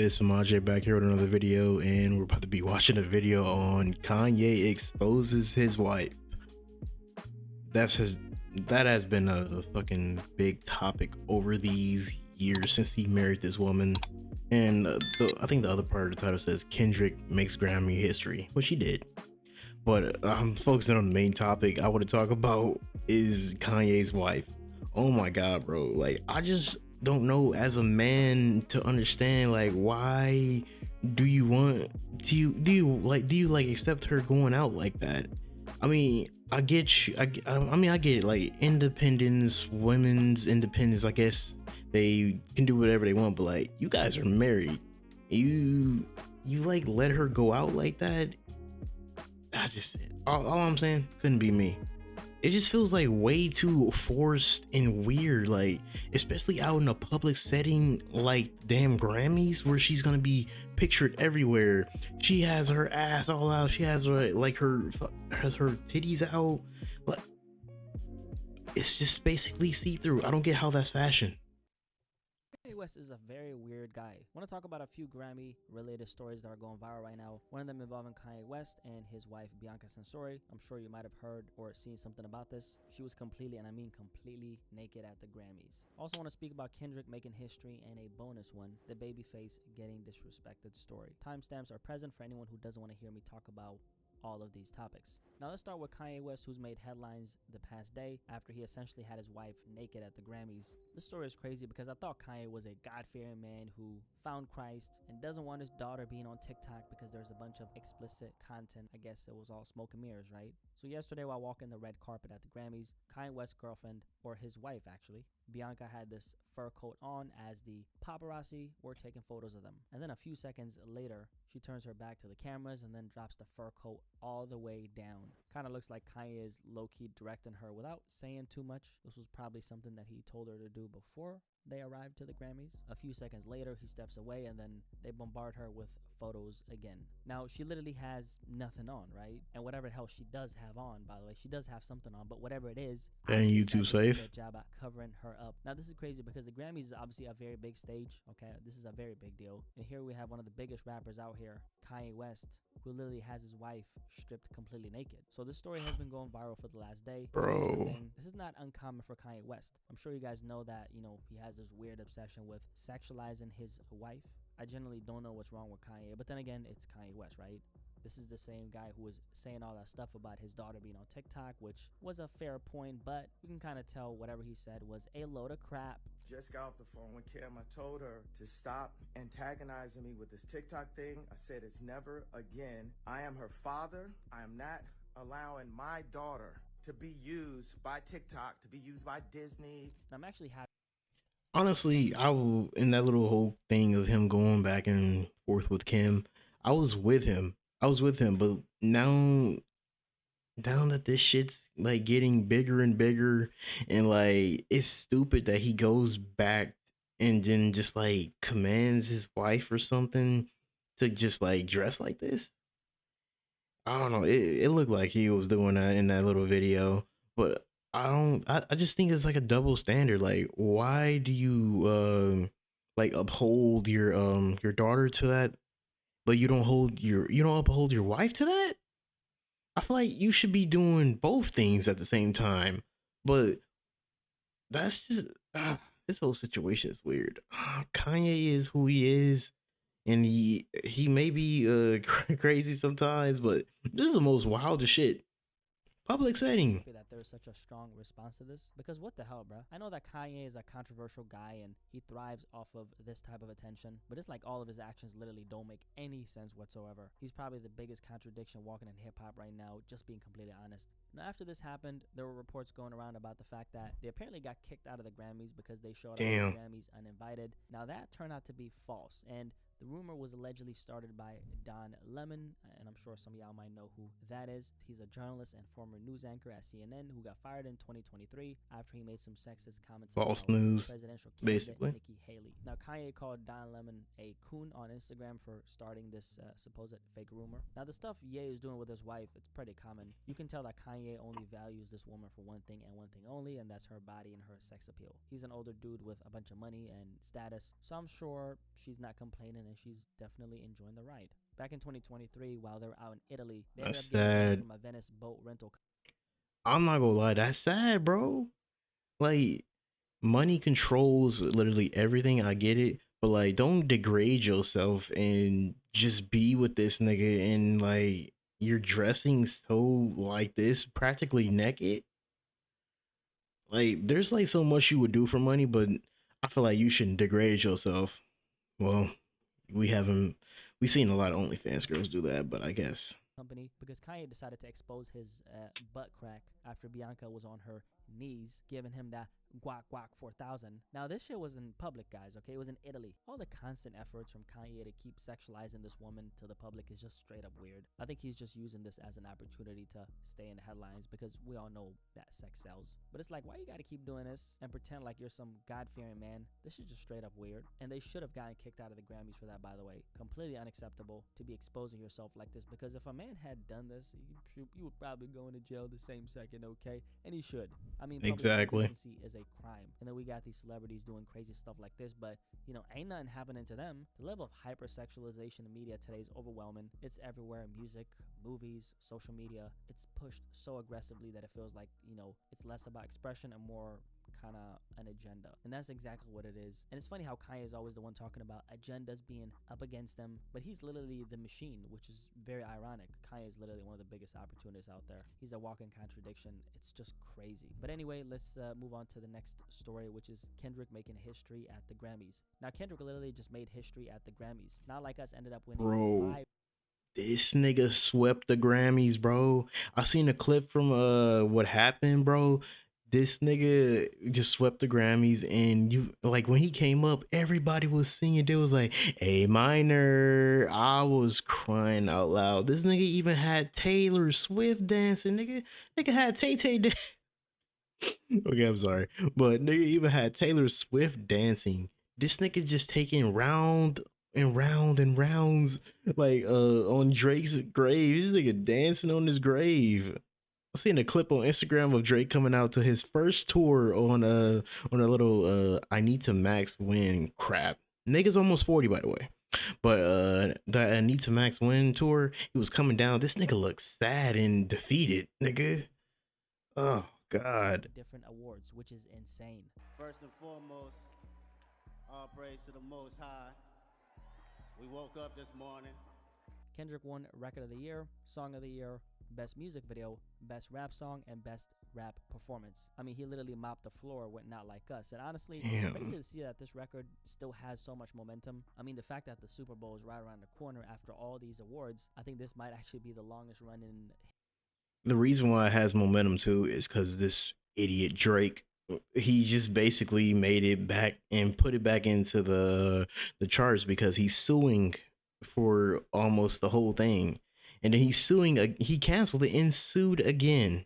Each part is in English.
guys, Samaje back here with another video, and we're about to be watching a video on Kanye exposes his wife. That's his. That has been a fucking big topic over these years since he married this woman. And I think the other part of the title says Kendrick makes Grammy history, which he did. But I'm focusing on the main topic I want to talk about is Kanye's wife. Oh my god, bro! Like, I just don't know as a man to understand, like, why do you want do you like accept her going out like that? I mean, I get you. I get like independence, women's independence. I guess they can do whatever they want, but like, you guys are married. You like let her go out like that? I just all I'm saying, couldn't be me. It just feels like way too forced and weird, like, especially out in a public setting like damn Grammys, where she's gonna be pictured everywhere. She has her ass all out. She has her titties out. Like, it's just basically see through. I don't get how that's fashion. Kanye West is a very weird guy. I want to talk about a few Grammy related stories that are going viral right now. One of them involving Kanye West and his wife Bianca Censori. I'm sure you might have heard or seen something about this. She was completely, and I mean completely, naked at the Grammys. Also want to speak about Kendrick making history, and a bonus one, the babyface getting disrespected story. Timestamps are present for anyone who doesn't want to hear me talk about all of these topics. Now let's start with Kanye West, who's made headlines the past day after he essentially had his wife naked at the Grammys. This story is crazy because I thought Kanye was a God-fearing man who found Christ and doesn't want his daughter being on TikTok because there's a bunch of explicit content. I guess it was all smoke and mirrors, right? So yesterday, while walking the red carpet at the Grammys, Kanye West's girlfriend, or his wife actually, Bianca, had this fur coat on as the paparazzi were taking photos of them. And then a few seconds later, she turns her back to the cameras and then drops the fur coat all the way down. Kind of looks like Kanye is low-key directing her without saying too much. This was probably something that he told her to do before they arrived to the Grammys. A few seconds later, he steps away and then they bombard her with photos again. Now, she literally has nothing on, right? And whatever the hell she does have on, by the way, she does have something on, but whatever it is, And you it's too not doing a safe? good job at covering her up. Now, this is crazy because the Grammys is obviously a very big stage, okay? This is a very big deal. And here we have one of the biggest rappers out here, Kanye West, who literally has his wife stripped completely naked. So this story has been going viral for the last day. Here's the Bro. thing. This is not uncommon for Kanye West. I'm sure you guys know that, he has this weird obsession with sexualizing his wife. I generally don't know what's wrong with Kanye, but then again, it's Kanye West, right? This is the same guy who was saying all that stuff about his daughter being on TikTok, which was a fair point, but you can kind of tell whatever he said was a load of crap. Just got off the phone with Kim. I told her to stop antagonizing me with this TikTok thing. I said it's never again. I am her father. I am not allowing my daughter to be used by TikTok, to be used by Disney. And I'm actually happy. Honestly, I will, in that little whole thing of him going back and forth with Kim, I was with him. But now that this shit's like getting bigger and bigger, and like, it's stupid that he goes back and then just like commands his wife or something to just like dress like this. I don't know. It looked like he was doing that in that little video, but I don't. I just think it's like a double standard. Like, why do you like uphold your daughter to that, but you don't uphold your wife to that? I feel like you should be doing both things at the same time, but that's just this whole situation is weird. Kanye is who he is, and he may be crazy sometimes, but this is the most wildest shit. Public setting. That there's such a strong response to this, because what the hell, bro? I know that Kanye is a controversial guy and he thrives off of this type of attention, but it's like all of his actions literally don't make any sense whatsoever. He's probably the biggest contradiction walking in hip-hop right now, just being completely honest. Now, after this happened, there were reports going around about the fact that they apparently got kicked out of the Grammys because they showed up to Damn. the Grammys uninvited. Now, that turned out to be false, and the rumor was allegedly started by Don Lemon, and I'm sure some of y'all might know who that is. He's a journalist and former news anchor at CNN who got fired in 2023 after he made some sexist comments False about news, presidential candidate basically. Nikki Haley. Now, Kanye called Don Lemon a coon on Instagram for starting this supposed fake rumor. Now, the stuff Ye is doing with his wife, it's pretty common. You can tell that Kanye only values this woman for one thing and one thing only, and that's her body and her sex appeal. He's an older dude with a bunch of money and status, so I'm sure she's not complaining and she's definitely enjoying the ride. Back in 2023, while they were out in Italy, they That's ended up getting banned sad. from a Venice boat rental. I'm not gonna lie, that's sad, bro. Like, money controls literally everything. I get it, but like, don't degrade yourself and just be with this nigga and like you're dressing so like this, practically naked. Like, there's like so much you would do for money, but I feel like you shouldn't degrade yourself. Well, we haven't we've seen a lot of OnlyFans girls do that, but I guess. Company because Kanye decided to expose his butt crack after Bianca was on her knees giving him that guac guac 4000. Now this shit was in public, guys, okay? It was in Italy. All the constant efforts from Kanye to keep sexualizing this woman to the public is just straight up weird. I think he's just using this as an opportunity to stay in the headlines because we all know that sex sells. But it's like, why you gotta keep doing this and pretend like you're some God-fearing man? This is just straight up weird. And they should have gotten kicked out of the Grammys for that, by the way. Completely unacceptable to be exposing yourself like this, because if a man had done this, you would probably go into jail the same second, okay? And he should. I mean, public Exactly. indecency is a crime. And then we got these celebrities doing crazy stuff like this, but, you know, ain't nothing happening to them. The level of hypersexualization in media today is overwhelming. It's everywhere: music, movies, social media. It's pushed so aggressively that it feels like, you know, it's less about expression and more kind of an agenda. And that's exactly what it is. And it's funny how Kanye is always the one talking about agendas being up against them, but he's literally the machine, which is very ironic. Kanye is literally one of the biggest opportunists out there. He's a walking contradiction. It's just crazy. But anyway, let's move on to the next story, which is Kendrick making history at the Grammys. Now, Kendrick literally just made history at the Grammys. Not like us, ended up winning Bro, 5. this nigga swept the Grammys, bro. I seen a clip from what happened, bro. This nigga just swept the Grammys, and you like when he came up, everybody was singing. They was like, "A minor." I was crying out loud. This nigga even had Taylor Swift dancing. Nigga had Tay Tay dancing. Okay, I'm sorry, but nigga even had Taylor Swift dancing. This nigga just taking round and round and rounds like on Drake's grave. This nigga dancing on his grave. I seen a clip on Instagram of Drake coming out to his first tour on a little I Need to Max Win crap. Nigga's almost 40, by the way. But the I Need to Max Win tour, he was coming down. This nigga looks sad and defeated, nigga. Oh God. different awards, which is insane. First and foremost, all praise to the Most High. We woke up this morning. Kendrick won Record of the Year, Song of the Year, Best Music Video, Best Rap Song, and Best Rap Performance. I mean, he literally mopped the floor with Not Like Us. And honestly, it's crazy to see that this record still has so much momentum. I mean, the fact that the Super Bowl is right around the corner after all these awards, I think this might actually be the longest run in. The reason why it has momentum too is because this idiot Drake, he just basically made it back and put it back into the charts because he's suing for almost the whole thing, and then he's suing. He canceled it and sued again.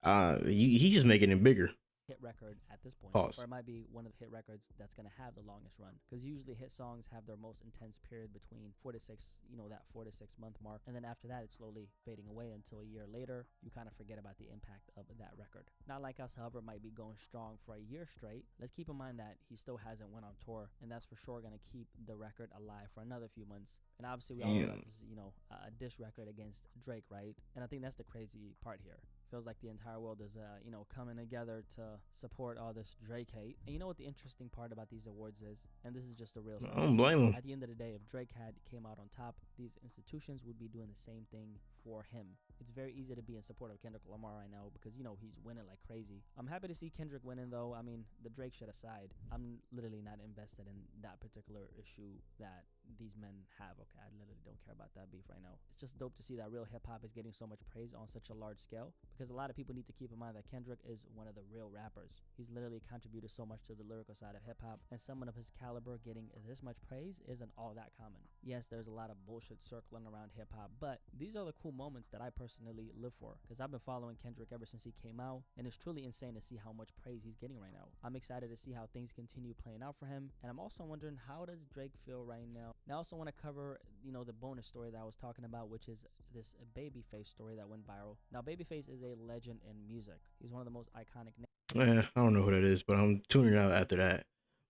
He's just making it bigger. Hit record at this point, Pause. or it might be one of the hit records that's going to have the longest run, because usually hit songs have their most intense period between 4 to 6, you know, that 4 to 6 month mark, and then after that it's slowly fading away until a year later you kind of forget about the impact of that record. Not Like Us, however, might be going strong for a year straight. Let's keep in mind that he still hasn't went on tour, and that's for sure going to keep the record alive for another few months. And obviously we all know that this is, you know, a diss record against Drake, right? And I think that's the crazy part here. Feels like the entire world is, you know, coming together to support all this Drake hate. And you know what the interesting part about these awards is? And this is just a real side. I don't blame him. At the end of the day, if Drake had came out on top, these institutions would be doing the same thing for him. It's very easy to be in support of Kendrick Lamar right now because, you know, he's winning like crazy. I'm happy to see Kendrick winning, though. I mean, the Drake shit aside, I'm literally not invested in that particular issue that these men have. Okay, I literally don't care about that beef right now. It's just dope to see that real hip-hop is getting so much praise on such a large scale, because a lot of people need to keep in mind that Kendrick is one of the real rappers. He's literally contributed so much to the lyrical side of hip-hop, and someone of his caliber getting this much praise isn't all that common. Yes, there's a lot of bullshit circling around hip-hop, but these are the cool moments that I personally live for, because I've been following Kendrick ever since he came out, and it's truly insane to see how much praise he's getting right now. I'm excited to see how things continue playing out for him, and I'm also wondering, how does Drake feel right now? And I also want to cover, you know, the bonus story that I was talking about, which is this Babyface story that went viral. Now, Babyface is a legend in music. He's one of the most iconic names. I don't know who that is, but I'm tuning out after that.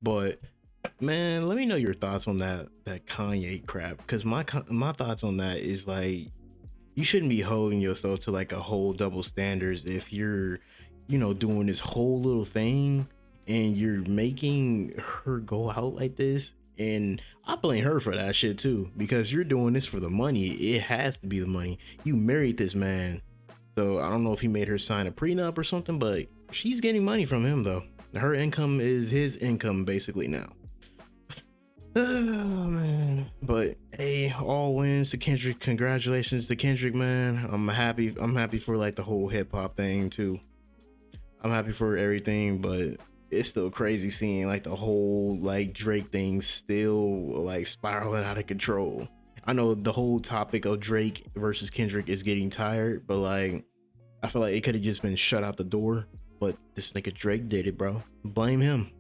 But Man, let me know your thoughts on that Kanye crap. Cause my thoughts on that is like you shouldn't be holding yourself to like a whole double standards if you're, doing this whole little thing and you're making her go out like this. And I blame her for that shit too because you're doing this for the money. It has to be the money. You married this man, so I don't know if he made her sign a prenup or something, but she's getting money from him though. Her income is his income basically now. Oh man, but hey, all wins to Kendrick. Congratulations to Kendrick, man. I'm happy. I'm happy for like the whole hip hop thing too. I'm happy for everything, but it's still crazy seeing like the whole like Drake thing still like spiraling out of control. I know the whole topic of Drake versus Kendrick is getting tired, but like I feel like it could have just been shut out the door. But this nigga Drake did it, bro. Blame him.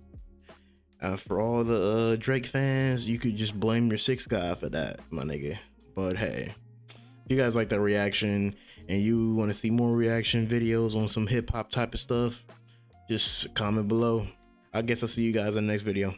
For all the Drake fans, you could just blame your sixth guy for that, my nigga. But hey, if you guys like that reaction and you want to see more reaction videos on some hip hop type of stuff, just comment below. I guess I'll see you guys in the next video.